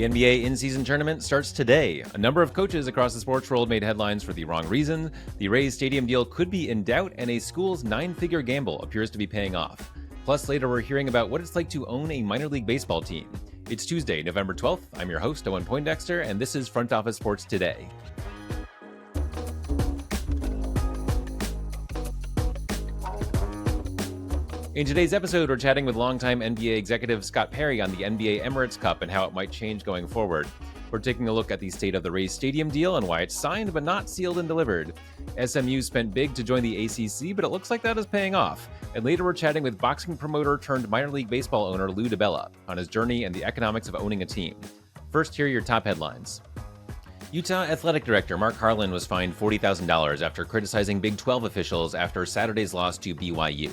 The NBA in-season tournament starts today. A number of coaches across the sports world made headlines for the wrong reason. The Rays stadium deal could be in doubt, and a school's 9-figure gamble appears to be paying off. Plus, later we're hearing about what it's like to own a minor league baseball team. It's Tuesday, November 12th. I'm your host, Owen Poindexter, and this is Front Office Sports Today. In today's episode, we're chatting with longtime NBA executive Scott Perry on the NBA Emirates Cup and how it might change going forward. We're taking a look at the state of the Rays stadium deal and why it's signed but not sealed and delivered. SMU spent big to join the ACC, but it looks like that is paying off. And later we're chatting with boxing promoter turned minor league baseball owner DiBella on his journey and the economics of owning a team. First, here are your top headlines. Utah Athletic Director Mark Harlan was fined $40,000 after criticizing Big 12 officials after Saturday's loss to BYU.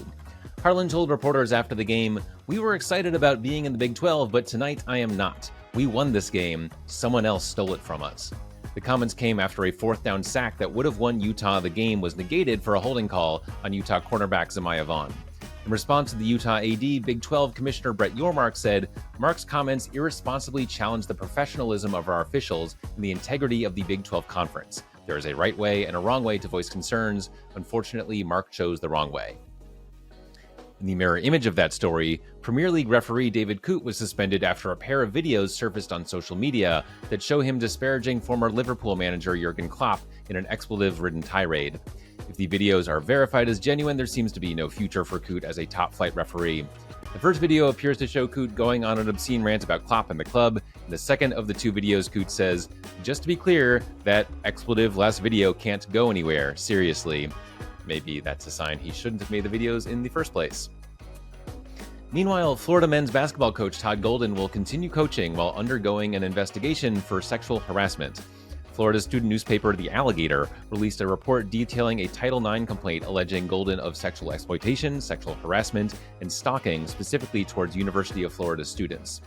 Harlan told reporters after the game, "We were excited about being in the Big 12, but tonight I am not. We won this game. Someone else stole it from us." The comments came after a fourth down sack that would have won Utah the game was negated for a holding call on Utah cornerback Zamiah Vaughn. In response to the Utah AD, Big 12 Commissioner Brett Yormark said, "Mark's comments irresponsibly challenge the professionalism of our officials and the integrity of the Big 12 Conference. There is a right way and a wrong way to voice concerns. Unfortunately, Mark chose the wrong way." In the mirror image of that story, Premier League referee David Coote was suspended after a pair of videos surfaced on social media that show him disparaging former Liverpool manager Jurgen Klopp in an expletive-ridden tirade. If the videos are verified as genuine, there seems to be no future for Coote as a top-flight referee. The first video appears to show Coote going on an obscene rant about Klopp and the club. In the second of the two videos, Coote says, "Just to be clear, that expletive last video can't go anywhere, seriously." Maybe that's a sign he shouldn't have made the videos in the first place. Meanwhile, Florida men's basketball coach Todd Golden will continue coaching while undergoing an investigation for sexual harassment. Florida's student newspaper, The Alligator, released a report detailing a Title IX complaint alleging Golden of sexual exploitation, sexual harassment, and stalking specifically towards University of Florida students.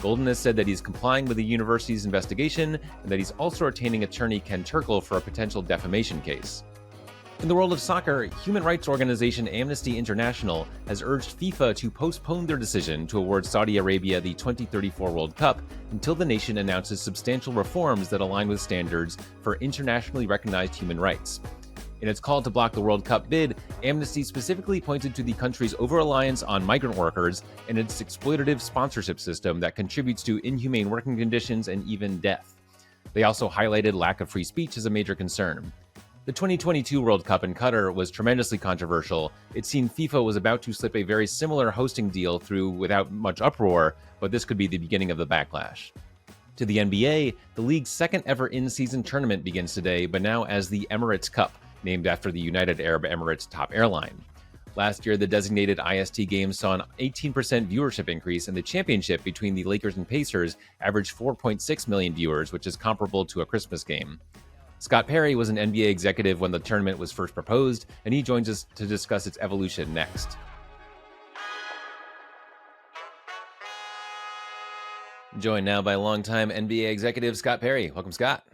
Golden has said that he's complying with the university's investigation and that he's also retaining attorney Ken Turkle for a potential defamation case. In the world of soccer, human rights organization Amnesty International has urged FIFA to postpone their decision to award Saudi Arabia the 2034 World Cup until the nation announces substantial reforms that align with standards for internationally recognized human rights. In its call to block the World Cup bid, Amnesty specifically pointed to the country's over-reliance on migrant workers and its exploitative sponsorship system that contributes to inhumane working conditions and even death. They also highlighted lack of free speech as a major concern. The 2022 World Cup in Qatar was tremendously controversial. It seemed FIFA was about to slip a very similar hosting deal through without much uproar, but this could be the beginning of the backlash. To the NBA, the league's second ever in-season tournament begins today, but now as the Emirates Cup, named after the United Arab Emirates top airline. Last year, the designated IST games saw an 18% viewership increase, and the championship between the Lakers and Pacers averaged 4.6 million viewers, which is comparable to a Christmas game. Scott Perry was an NBA executive when the tournament was first proposed, and he joins us to discuss its evolution next. Joined now by longtime NBA executive Scott Perry. Welcome, Scott.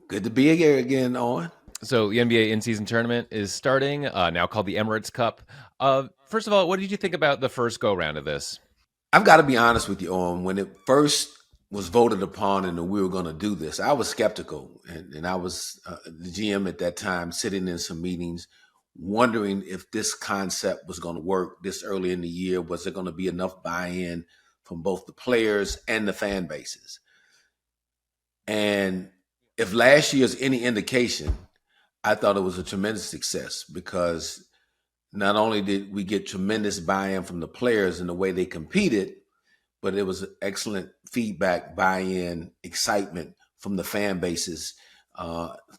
Good to be here again, Owen. So the NBA in-season tournament is starting, now called the Emirates Cup. First of all, what did you think about the first go-round of this? I've got to be honest with you, Owen. When it first was voted upon and we were going to do this, I was skeptical. And I was the GM at that time, sitting in some meetings, wondering if this concept was going to work this early in the year. Was there going to be enough buy-in from both the players and the fan bases? And if last year is any indication, I thought it was a tremendous success because not only did we get tremendous buy-in from the players and the way they competed, but it was excellent feedback, buy-in, excitement from the fan bases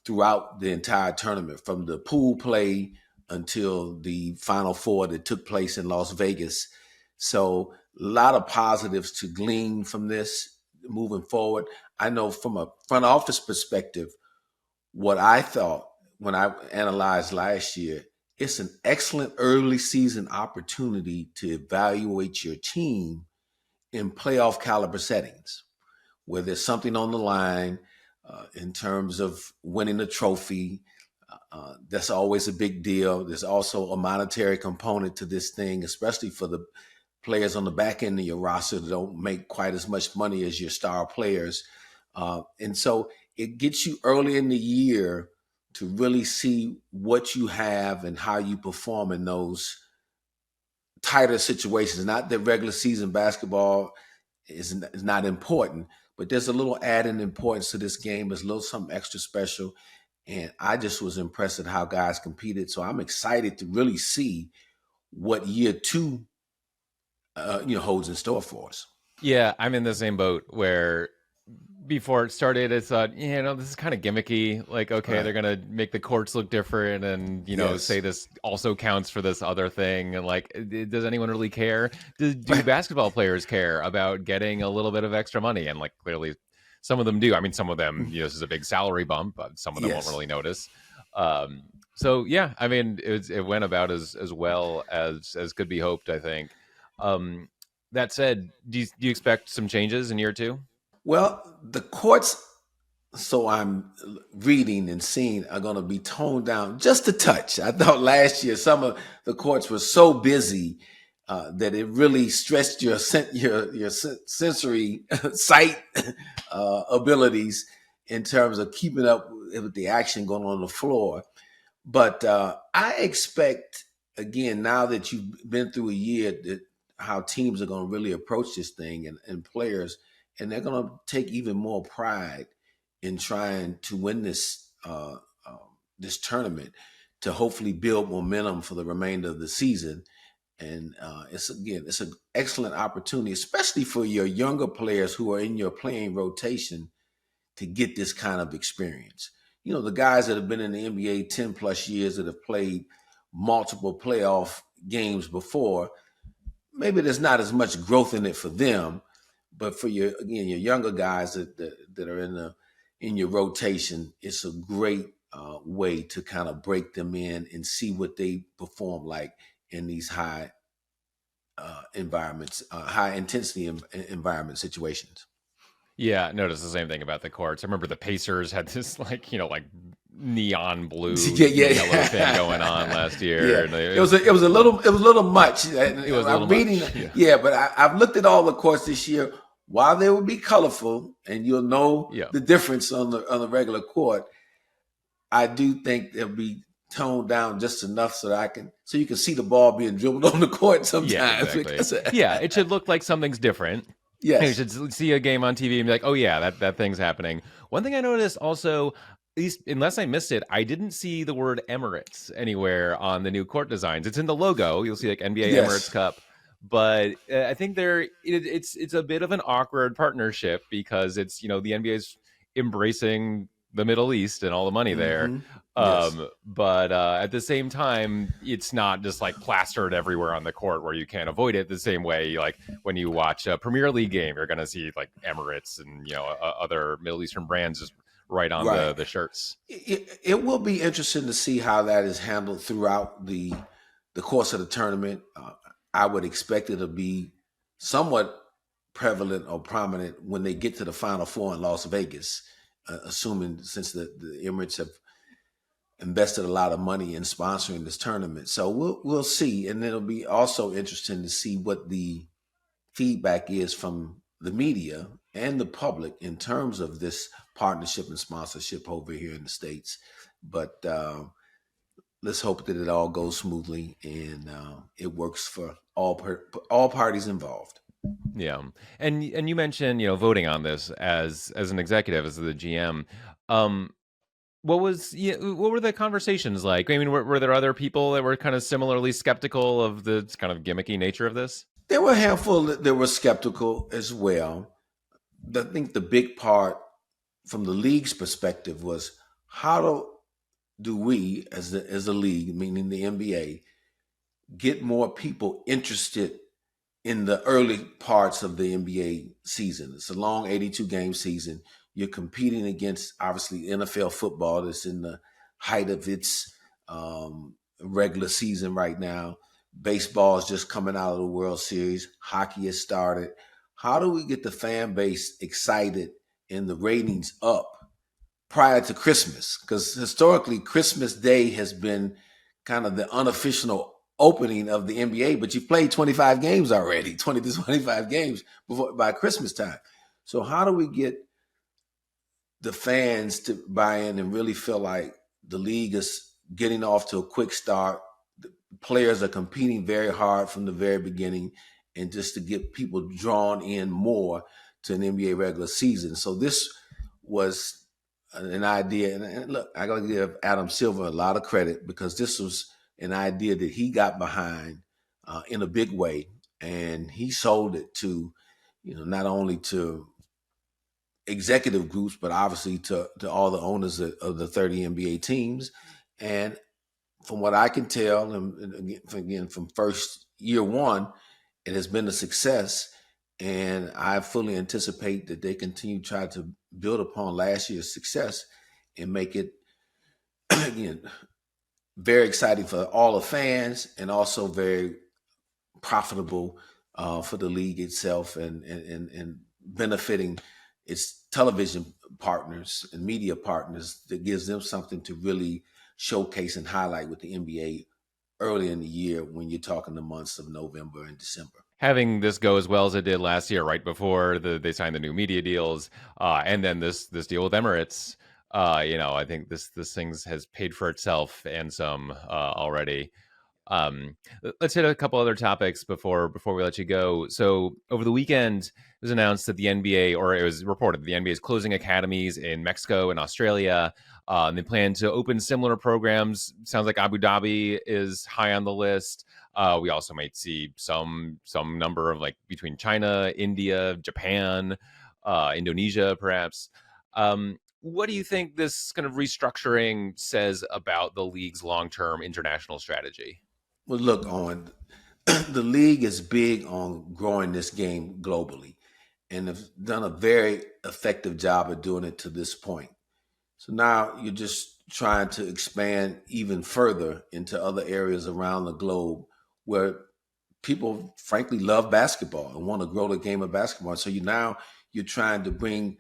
throughout the entire tournament, from the pool play until the Final Four that took place in Las Vegas. So a lot of positives to glean from this moving forward. I know from a front office perspective, what I thought when I analyzed last year, it's an excellent early season opportunity to evaluate your team in playoff caliber settings, where there's something on the line in terms of winning a trophy. That's always a big deal. There's also a monetary component to this thing, especially for the players on the back end of your roster that don't make quite as much money as your star players. And so it gets you early in the year to really see what you have and how you perform in those tighter situations. Not that regular season basketball is not important, but there's a little added importance to this game. There's a little something extra special. And I just was impressed at how guys competed. So I'm excited to really see what year two holds in store for us. Yeah, I'm in the same boat where before it started, I thought, this is kind of gimmicky. Like, okay, they're Right. gonna make the courts look different, and say Yes. this also counts for this other thing. And like, does anyone really care? Do basketball players care about getting a little bit of extra money? And like, clearly, some of them do. I mean, some of them, this is a big salary bump, but some of them won't Yes. really notice. So yeah, I mean, it went about as well as could be hoped, I think. That said, do you expect some changes in year two? Well, the courts, so I'm reading and seeing, are going to be toned down just a touch. I thought last year some of the courts were so busy that it really stretched your sensory sight abilities in terms of keeping up with the action going on the floor. But I expect, again, now that you've been through a year, that how teams are going to really approach this thing and players, and they're going to take even more pride in trying to win this tournament to hopefully build momentum for the remainder of the season. And it's an excellent opportunity, especially for your younger players who are in your playing rotation, to get this kind of experience. The guys that have been in the NBA 10 plus years that have played multiple playoff games before, maybe there's not as much growth in it for them, but for your younger guys that are in your rotation, it's a great way to kind of break them in and see what they perform like in these high environments, high intensity environment situations. Yeah, notice the same thing about the courts. I remember the Pacers had this like neon blue yellow thing going on last year. Yeah, And it was a little much. It was a little I'm reading, much. but I've looked at all the courts this year. While they will be colorful, and you'll know Yeah. the difference on the regular court, I do think they'll be toned down just enough so you can see the ball being dribbled on the court sometimes. Yeah, exactly. Yeah, it should look like something's different. You Yes. should see a game on TV and be like, oh yeah, that thing's happening. One thing I noticed also, at least unless I missed it, I didn't see the word Emirates anywhere on the new court designs. It's in the logo. You'll see like NBA Emirates Cup. But I think it's a bit of an awkward partnership because it's, the NBA's embracing the Middle East and all the money there. Yes. But at the same time, it's not just like plastered everywhere on the court where you can't avoid it the same way. Like when you watch a Premier League game, you're going to see like Emirates and, other Middle Eastern brands just right on the shirts. It will be interesting to see how that is handled throughout the course of the tournament. I would expect it to be somewhat prevalent or prominent when they get to the Final Four in Las Vegas, assuming since the Emirates have invested a lot of money in sponsoring this tournament. So we'll see, and it'll be also interesting to see what the feedback is from the media and the public in terms of this partnership and sponsorship over here in the States. But let's hope that it all goes smoothly and it works for all parties involved. Yeah, and you mentioned voting on this as an executive, as the GM. What were the conversations like? I mean, were there other people that were kind of similarly skeptical of the kind of gimmicky nature of this? There were a handful that were skeptical as well. I think the big part from the league's perspective was how do we, as a league, meaning the NBA, get more people interested in the early parts of the NBA season? It's a long 82-game season. You're competing against, obviously, NFL football that's in the height of its regular season right now. Baseball is just coming out of the World Series. Hockey has started. How do we get the fan base excited and the ratings up prior to Christmas? Because historically, Christmas Day has been kind of the unofficial opening of the NBA, but you played 25 games already, 20 to 25 games by Christmas time. So how do we get the fans to buy in and really feel like the league is getting off to a quick start? The players are competing very hard from the very beginning, and just to get people drawn in more to an NBA regular season. So this was an idea, and look, I got to give Adam Silver a lot of credit, because this was an idea that he got behind in a big way, and he sold it to, not only to executive groups, but obviously to all the owners of the 30 NBA teams. And from what I can tell, and again from first year one, it has been a success. And I fully anticipate that they continue to try to build upon last year's success and make it, again, very exciting for all the fans, and also very profitable for the league itself, and benefiting its television partners and media partners, that gives them something to really showcase and highlight with the NBA early in the year, when you're talking the months of November and December. Having this go as well as it did last year, right before they signed the new media deals, and then this deal with Emirates, I think this thing has paid for itself and some already. Let's hit a couple other topics before we let you go. So over the weekend, it was announced that the NBA, or it was reported that the NBA is closing academies in Mexico and Australia. They plan to open similar programs. Sounds like Abu Dhabi is high on the list. We also might see some number of, like, between China, India, Japan, Indonesia, perhaps. What do you think this kind of restructuring says about the league's long-term international strategy? Well, look, Owen, the league is big on growing this game globally, and have done a very effective job of doing it to this point. So now you're just trying to expand even further into other areas around the globe where people frankly love basketball and want to grow the game of basketball. So you're trying to bring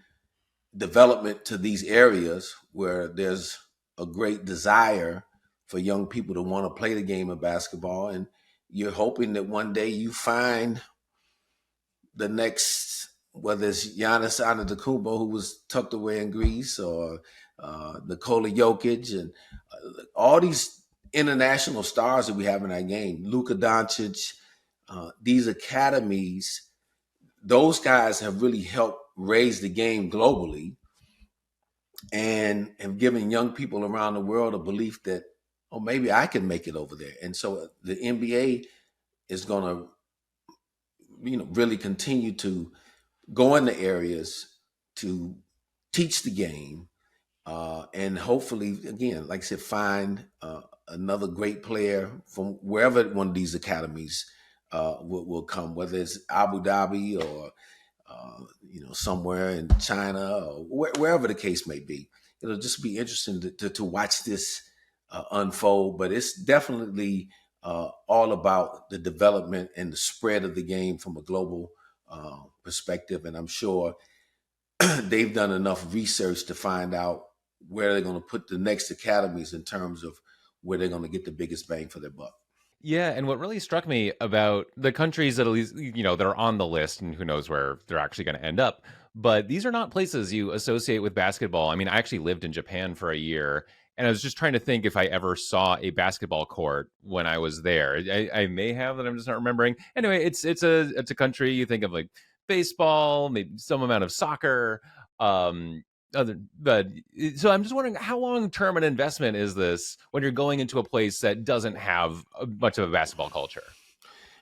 development to these areas where there's a great desire for young people to want to play the game of basketball. And you're hoping that one day you find the next, whether it's Giannis Antetokounmpo, who was tucked away in Greece, or Nikola Jokic, and all these international stars that we have in our game, Luka Doncic, these academies, those guys have really helped raise the game globally, and have given young people around the world a belief that, oh, maybe I can make it over there. And so the NBA is going to, really continue to go into areas to teach the game, and hopefully, again, like I said, find another great player from wherever one of these academies will come, whether it's Abu Dhabi, or somewhere in China, or wherever the case may be. It'll just be interesting to watch this unfold, but it's definitely all about the development and the spread of the game from a global perspective. And I'm sure they've done enough research to find out where they're going to put the next academies in terms of where they're going to get the biggest bang for their buck. Yeah, and what really struck me about the countries that, at least, that are on the list, and who knows where they're actually going to end up, but these are not places you associate with basketball. I mean, I actually lived in Japan for a year, and I was just trying to think if I ever saw a basketball court when I was there. I may have, that I'm just not remembering. Anyway, it's a country, you think of like baseball, maybe some amount of soccer. But so I'm just wondering, how long term an investment is this when you're going into a place that doesn't have much of a basketball culture?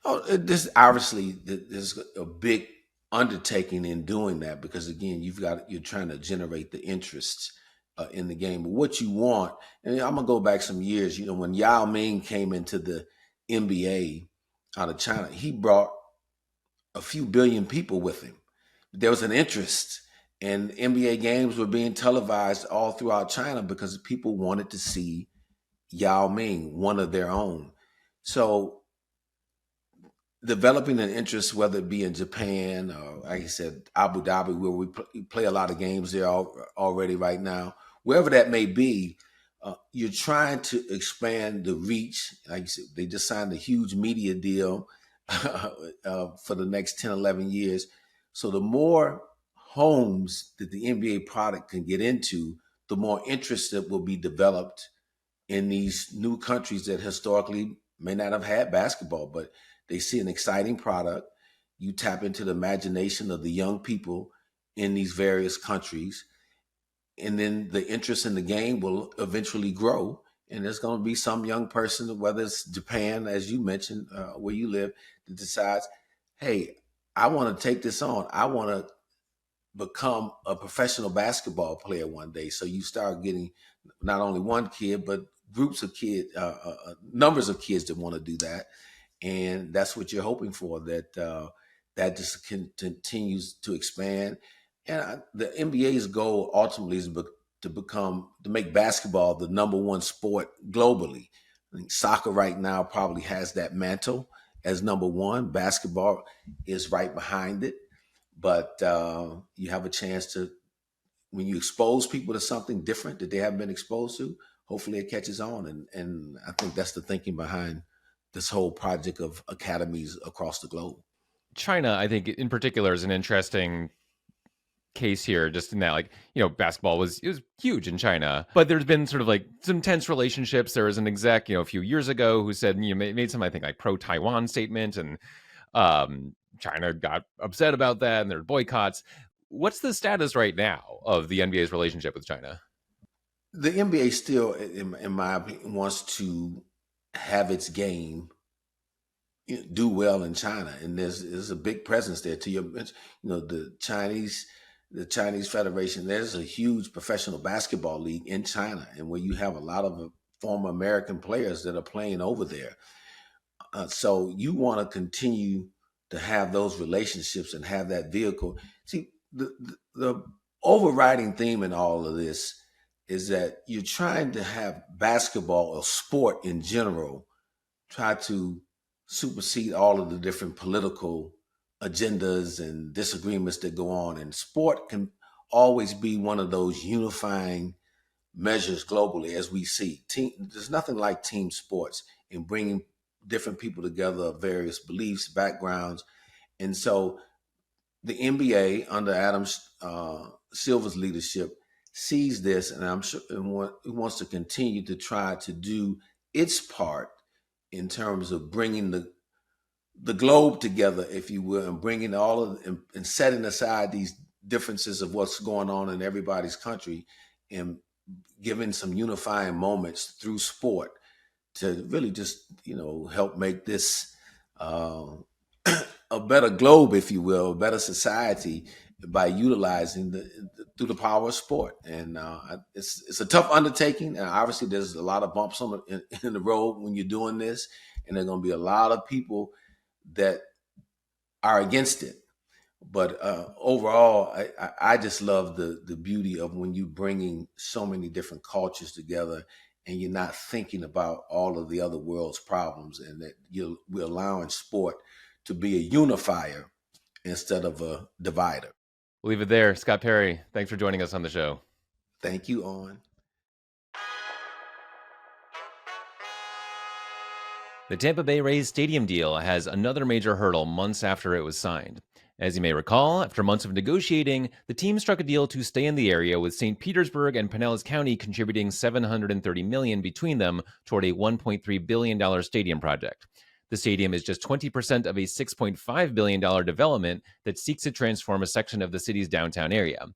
Oh, this obviously, there's a big undertaking in doing that, because again, you're trying to generate the interest in the game. But what you want, and I'm gonna go back some years. When Yao Ming came into the NBA out of China, he brought a few billion people with him. There was an interest, and NBA games were being televised all throughout China because people wanted to see Yao Ming, one of their own. So developing an interest, whether it be in Japan or, like I said, Abu Dhabi, where we play a lot of games there already right now, wherever that may be, you're trying to expand the reach. Like you said, they just signed a huge media deal for the next 10, 11 years. So the more homes that the NBA product can get into, the more interest that will be developed in these new countries that historically may not have had basketball, but they see an exciting product. You tap into the imagination of the young people in these various countries, and then the interest in the game will eventually grow. And there's going to be some young person, whether it's Japan, as you mentioned, where you live, that decides, hey, I want to take this on. I want to become a professional basketball player one day. So you start getting not only one kid, but groups of kids, numbers of kids that want to do that. And that's what you're hoping for, that just continues to expand. And the NBA's goal ultimately is to make basketball the number one sport globally. I think soccer right now probably has that mantle as number one. Basketball is right behind it. But you have a chance to, when you expose people to something different that they haven't been exposed to, hopefully it catches on. And I think that's the thinking behind this whole project of academies across the globe. China, I think, in particular, is an interesting case here, just in that, like, basketball was huge in China, but there's been sort of like some tense relationships. There was an exec, a few years ago who said, made some, I think, like pro Taiwan statement, and China got upset about that, and there were boycotts. What's the status right now of the NBA's relationship with China? The NBA still, in my opinion, wants to have its game do well in China, and there's a big presence there. To your, the Chinese Federation. There's a huge professional basketball league in China, and where you have a lot of former American players that are playing over there. So you want to continue to have those relationships and have that vehicle. See, the overriding theme in all of this is that you're trying to have basketball or sport in general try to supersede all of the different political agendas and disagreements that go on. And sport can always be one of those unifying measures globally, as we see. There's nothing like team sports in bringing different people together of various beliefs, backgrounds. And so the NBA, under Adam Silver's leadership, sees this, and I'm sure it wants to continue to try to do its part in terms of bringing the globe together, if you will, and bringing all of and setting aside these differences of what's going on in everybody's country, and giving some unifying moments through sport to really just help make this a better globe, if you will, a better society, by utilizing through the power of sport. And it's a tough undertaking, and obviously there's a lot of bumps in the road when you're doing this, and there are going to be a lot of people that are against it. But overall, I just love the beauty of when you're bringing so many different cultures together, and you're not thinking about all of the other world's problems, and that we're allowing sport to be a unifier instead of a divider. We'll leave it there. Scott Perry, thanks for joining us on the show. Thank you, Owen. The Tampa Bay Rays stadium deal has another major hurdle months after it was signed. As you may recall, after months of negotiating, the team struck a deal to stay in the area, with St. Petersburg and Pinellas County contributing $730 million between them toward a $1.3 billion stadium project. The stadium is just 20% of a $6.5 billion development that seeks to transform a section of the city's downtown area.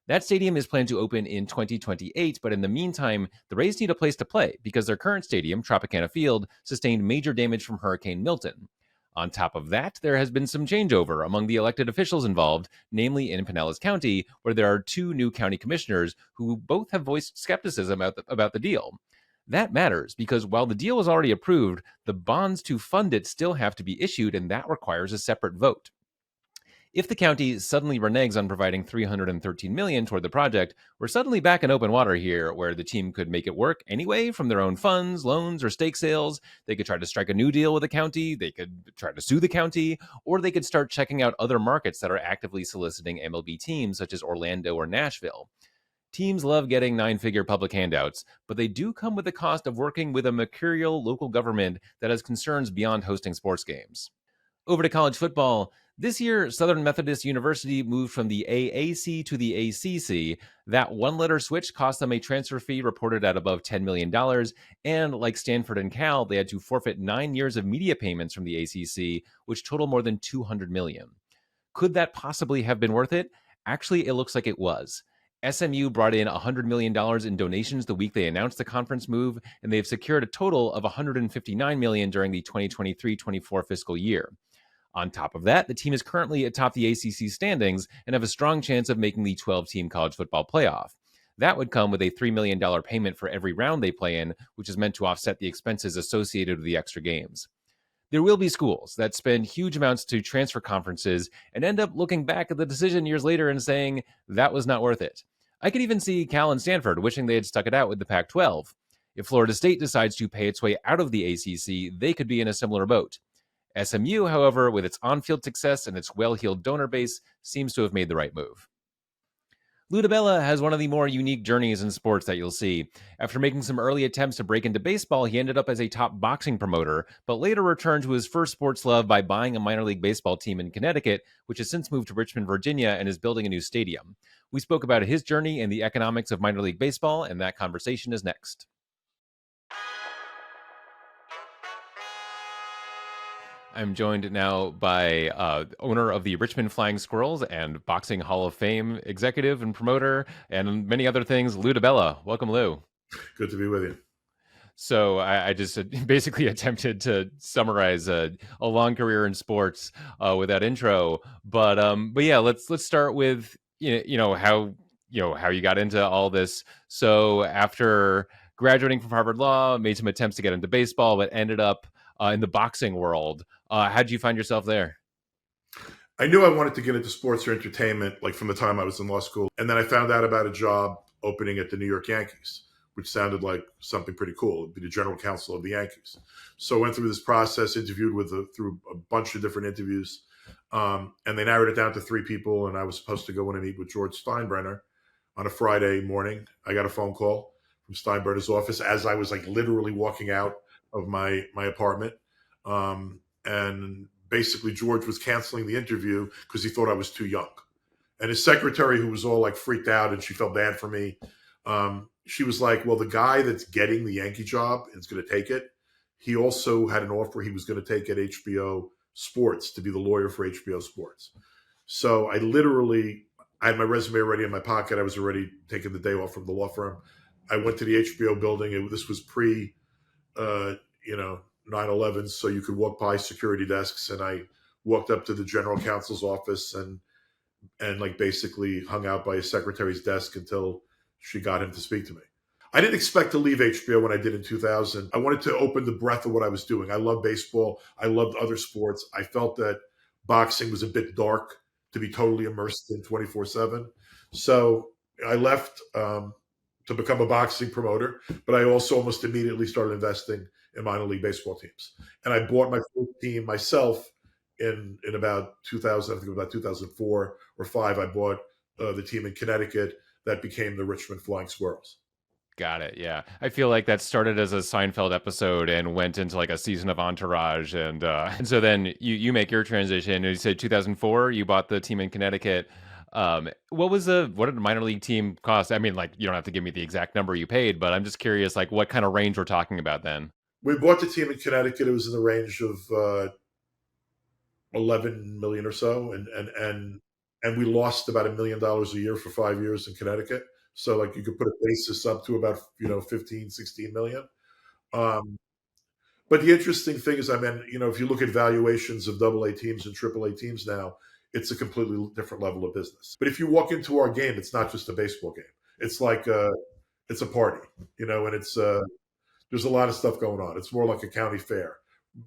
That stadium is planned to open in 2028, but in the meantime, the Rays need a place to play because their current stadium, Tropicana Field, sustained major damage from Hurricane Milton. On top of that, there has been some changeover among the elected officials involved, namely in Pinellas County, where there are two new county commissioners who both have voiced skepticism about the deal. That matters because while the deal was already approved, the bonds to fund it still have to be issued, and that requires a separate vote. If the county suddenly reneges on providing $313 million toward the project, we're suddenly back in open water here, where the team could make it work anyway from their own funds, loans, or stake sales. They could try to strike a new deal with the county, they could try to sue the county, or they could start checking out other markets that are actively soliciting MLB teams, such as Orlando or Nashville. Teams love getting 9-figure public handouts, but they do come with the cost of working with a mercurial local government that has concerns beyond hosting sports games. Over to college football. This year, Southern Methodist University moved from the AAC to the ACC. That one-letter switch cost them a transfer fee reported at above $10 million, and like Stanford and Cal, they had to forfeit 9 years of media payments from the ACC, which total more than $200 million. Could that possibly have been worth it? Actually, it looks like it was. SMU brought in $100 million in donations the week they announced the conference move, and they've secured a total of $159 million during the 2023-24 fiscal year. On top of that, the team is currently atop the ACC standings and have a strong chance of making the 12-team college football playoff. That would come with a $3 million payment for every round they play in, which is meant to offset the expenses associated with the extra games. There will be schools that spend huge amounts to transfer conferences and end up looking back at the decision years later and saying, that was not worth it. I could even see Cal and Stanford wishing they had stuck it out with the Pac-12. If Florida State decides to pay its way out of the ACC, they could be in a similar boat. SMU, however, with its on-field success and its well-heeled donor base, seems to have made the right move. DiBella has one of the more unique journeys in sports that you'll see. After making some early attempts to break into baseball, he ended up as a top boxing promoter, but later returned to his first sports love by buying a minor league baseball team in Connecticut, which has since moved to Richmond, Virginia, and is building a new stadium. We spoke about his journey and the economics of minor league baseball, and that conversation is next. I'm joined now by owner of the Richmond Flying Squirrels and Boxing Hall of Fame executive and promoter and many other things, DiBella. Welcome, Lou. Good to be with you. So I just basically attempted to summarize a long career in sports with that intro, but yeah, let's start with how you got into all this. So after graduating from Harvard Law, made some attempts to get into baseball, but ended up in the boxing world. How did you find yourself there? I knew I wanted to get into sports or entertainment, like from the time I was in law school. And then I found out about a job opening at the New York Yankees, which sounded like something pretty cool. It'd be the general counsel of the Yankees. So I went through this process, interviewed through a bunch of different interviews. And they narrowed it down to 3 people. And I was supposed to go in and meet with George Steinbrenner on a Friday morning. I got a phone call from Steinbrenner's office as I was like literally walking out of my apartment. And basically George was canceling the interview because he thought I was too young. And his secretary, who was all like freaked out and she felt bad for me, she was like, well, the guy that's getting the Yankee job is going to take it. He also had an offer he was going to take at HBO Sports to be the lawyer for HBO Sports. So I had my resume already in my pocket. I was already taking the day off from the law firm. I went to the HBO building. This was pre, 9/11, so you could walk by security desks, and I walked up to the general counsel's office and like basically hung out by his secretary's desk until she got him to speak to me. I didn't expect to leave HBO when I did in 2000. I wanted to open the breadth of what I was doing. I love baseball. I loved other sports. I felt that boxing was a bit dark to be totally immersed in 24/7. So I left to become a boxing promoter, but I also almost immediately started investing in minor league baseball teams. And I bought my first team myself in about 2000, I think about 2004 or 5. I bought the team in Connecticut that became the Richmond Flying Squirrels. Got it. Yeah. I feel like that started as a Seinfeld episode and went into like a season of Entourage. And so then you make your transition. You said 2004, you bought the team in Connecticut. What did a minor league team cost? I mean, like, you don't have to give me the exact number you paid, but I'm just curious, like, what kind of range we're talking about then? We bought the team in Connecticut. It was in the range of 11 million or so. And we lost about $1 million a year for 5 years in Connecticut. So like you could put a basis up to about, 15, 16 million. But the interesting thing is, if you look at valuations of AA teams and AAA teams now, it's a completely different level of business. But if you walk into our game, it's not just a baseball game. It's like it's a party, and it's there's a lot of stuff going on. It's more like a county fair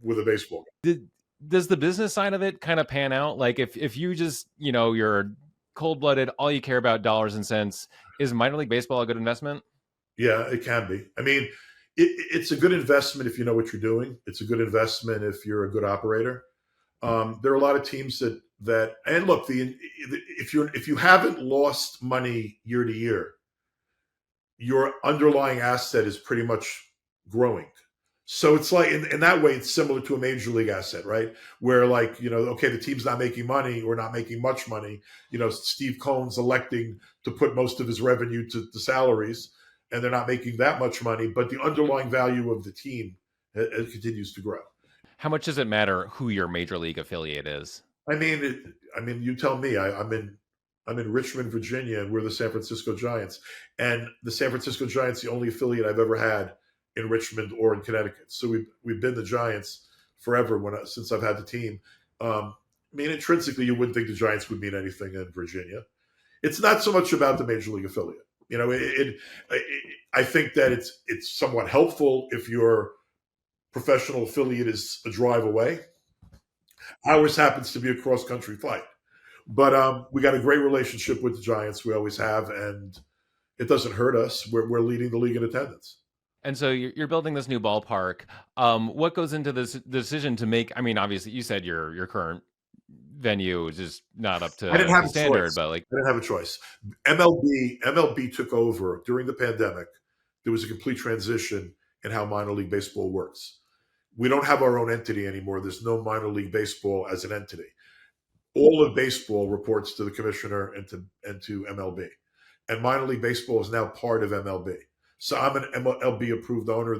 with a baseball game. Does the business side of it kind of pan out? Like if you just, you're cold-blooded, all you care about dollars and cents, is minor league baseball a good investment? Yeah, it can be. I mean, it's a good investment if you know what you're doing. It's a good investment if you're a good operator. There are a lot of teams that and look, if you haven't lost money year to year, your underlying asset is pretty much growing. So it's like in that way, it's similar to a major league asset, right? Where like, okay, the team's not making money or not making much money. Steve Cohen's electing to put most of his revenue to the salaries, and they're not making that much money, but the underlying value of the team it continues to grow. How much does it matter who your major league affiliate is? I mean, you tell me. I'm in Richmond, Virginia, and we're the San Francisco Giants. And the San Francisco Giants, the only affiliate I've ever had in Richmond or in Connecticut. So we've been the Giants forever since I've had the team. I mean, intrinsically, you wouldn't think the Giants would mean anything in Virginia. It's not so much about the major league affiliate. I think that it's somewhat helpful if your professional affiliate is a drive away. Ours happens to be a cross-country flight. But we got a great relationship with the Giants. We always have, and it doesn't hurt us. We're leading the league in attendance. And so you're building this new ballpark. What goes into this decision to make? I mean, obviously, you said your current venue is just not up to I didn't have a standard, choice. but like I didn't have a choice. MLB took over during the pandemic. There was a complete transition in how minor league baseball works. We don't have our own entity anymore. There's no minor league baseball as an entity. All of baseball reports to the commissioner and to MLB, and minor league baseball is now part of MLB. So I'm an MLB approved owner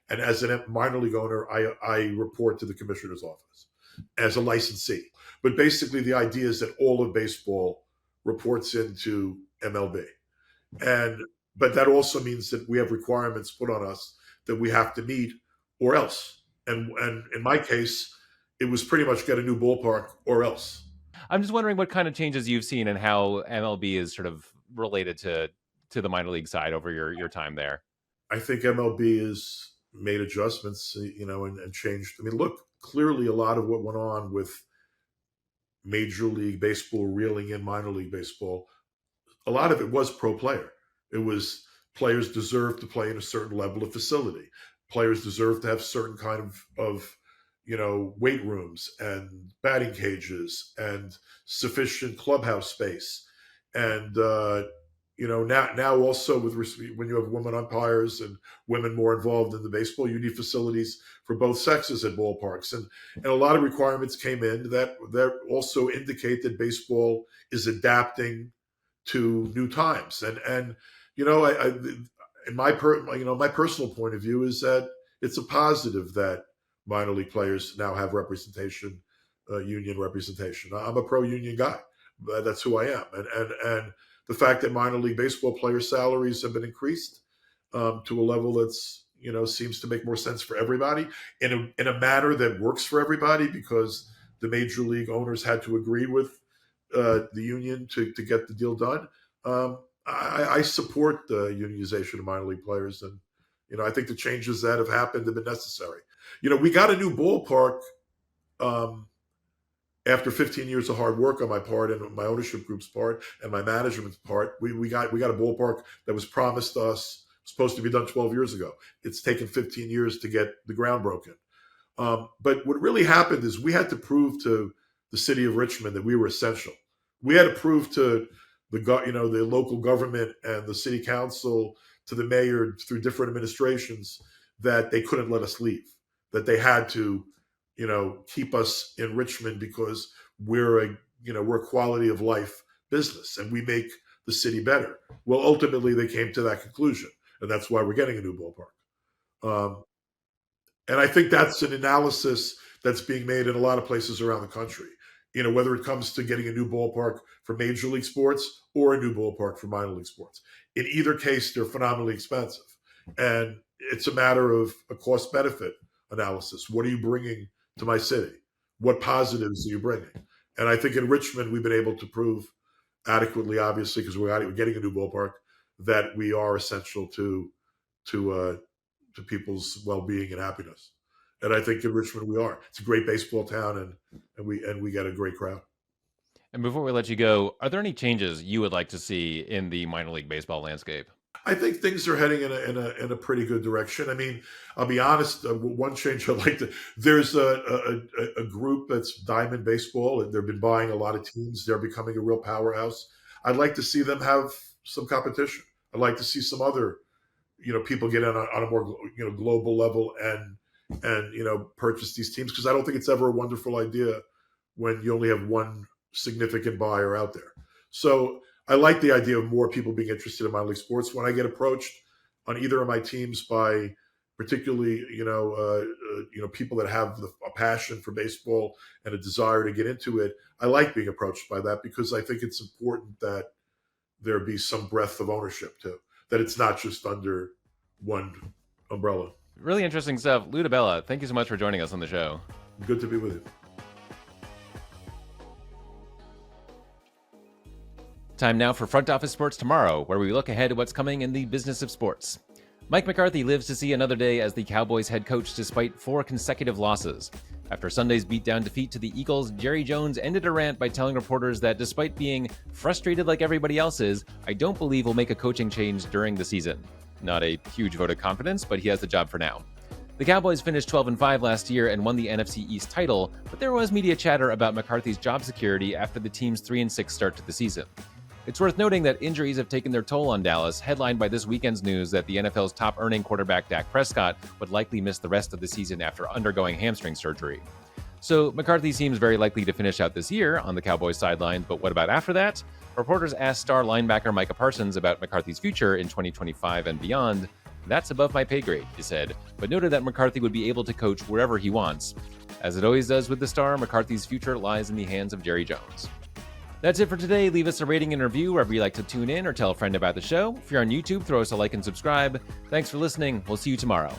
and as a minor league owner, I report to the commissioner's office as a licensee. But basically, the idea is that all of baseball reports into MLB, but that also means that we have requirements put on us that we have to meet, or else. And in my case, it was pretty much get a new ballpark or else. I'm just wondering what kind of changes you've seen and how MLB is sort of related to the minor league side over your time there. I think MLB has made adjustments, and changed. I mean, look, clearly a lot of what went on with Major League Baseball reeling in minor league baseball, a lot of it was pro player. It was players deserve to play in a certain level of facility. Players deserve to have certain kind of weight rooms and batting cages and sufficient clubhouse space. And, now also when you have women umpires and women more involved in the baseball, you need facilities for both sexes at ballparks. And a lot of requirements came in that also indicate that baseball is adapting to new times. And in my personal point of view is that it's a positive that minor league players now have representation, union representation. I'm a pro-union guy. That's who I am. And the fact that minor league baseball players' salaries have been increased to a level that's, seems to make more sense for everybody in a manner that works for everybody, because the major league owners had to agree with the union to get the deal done. I support the unionization of minor league players. And, I think the changes that have happened have been necessary. We got a new ballpark after 15 years of hard work on my part and my ownership group's part and my management's part. We got a ballpark that was promised us, supposed to be done 12 years ago. It's taken 15 years to get the ground broken. But what really happened is we had to prove to the city of Richmond that we were essential. We had to prove to the local government and the city council, to the mayor, through different administrations, that they couldn't let us leave, that they had to, keep us in Richmond because we're a quality of life business and we make the city better. Well, ultimately they came to that conclusion, and that's why we're getting a new ballpark. And I think that's an analysis that's being made in a lot of places around the country. Whether it comes to getting a new ballpark for major league sports or a new ballpark for minor league sports. In either case, they're phenomenally expensive. And it's a matter of a cost-benefit analysis. What are you bringing to my city? What positives are you bringing? And I think in Richmond, we've been able to prove adequately, obviously, because we're getting a new ballpark, that we are essential to people's well-being and happiness. And I think in Richmond we are. It's a great baseball town, and we get a great crowd. And before we let you go, are there any changes you would like to see in the minor league baseball landscape? I think things are heading in a pretty good direction. I mean, I'll be honest. One change I'd like to. There's a group that's Diamond Baseball, and they've been buying a lot of teams. They're becoming a real powerhouse. I'd like to see them have some competition. I'd like to see some other, people get in on a more, global level and purchase these teams, because I don't think it's ever a wonderful idea when you only have one significant buyer out there. So I like the idea of more people being interested in minor league sports. When I get approached on either of my teams by particularly, people that have a passion for baseball and a desire to get into it, I like being approached by that, because I think it's important that there be some breadth of ownership too, that it's not just under one umbrella. Really interesting stuff. Lou DiBella, thank you so much for joining us on the show. Good to be with you. Time now for Front Office Sports Tomorrow, where we look ahead at what's coming in the business of sports. Mike McCarthy lives to see another day as the Cowboys head coach despite 4 consecutive losses. After Sunday's beatdown defeat to the Eagles, Jerry Jones ended a rant by telling reporters that despite being frustrated like everybody else is, I don't believe he'll make a coaching change during the season. Not a huge vote of confidence, but he has the job for now. The Cowboys finished 12-5 last year and won the NFC East title, but there was media chatter about McCarthy's job security after the team's 3-6 start to the season. It's worth noting that injuries have taken their toll on Dallas, headlined by this weekend's news that the NFL's top-earning quarterback Dak Prescott would likely miss the rest of the season after undergoing hamstring surgery. So McCarthy seems very likely to finish out this year on the Cowboys sidelines, but what about after that? Reporters asked star linebacker Micah Parsons about McCarthy's future in 2025 and beyond. That's above my pay grade, he said, but noted that McCarthy would be able to coach wherever he wants. As it always does with the star, McCarthy's future lies in the hands of Jerry Jones. That's it for today. Leave us a rating and review wherever you like to tune in or tell a friend about the show. If you're on YouTube, throw us a like and subscribe. Thanks for listening. We'll see you tomorrow.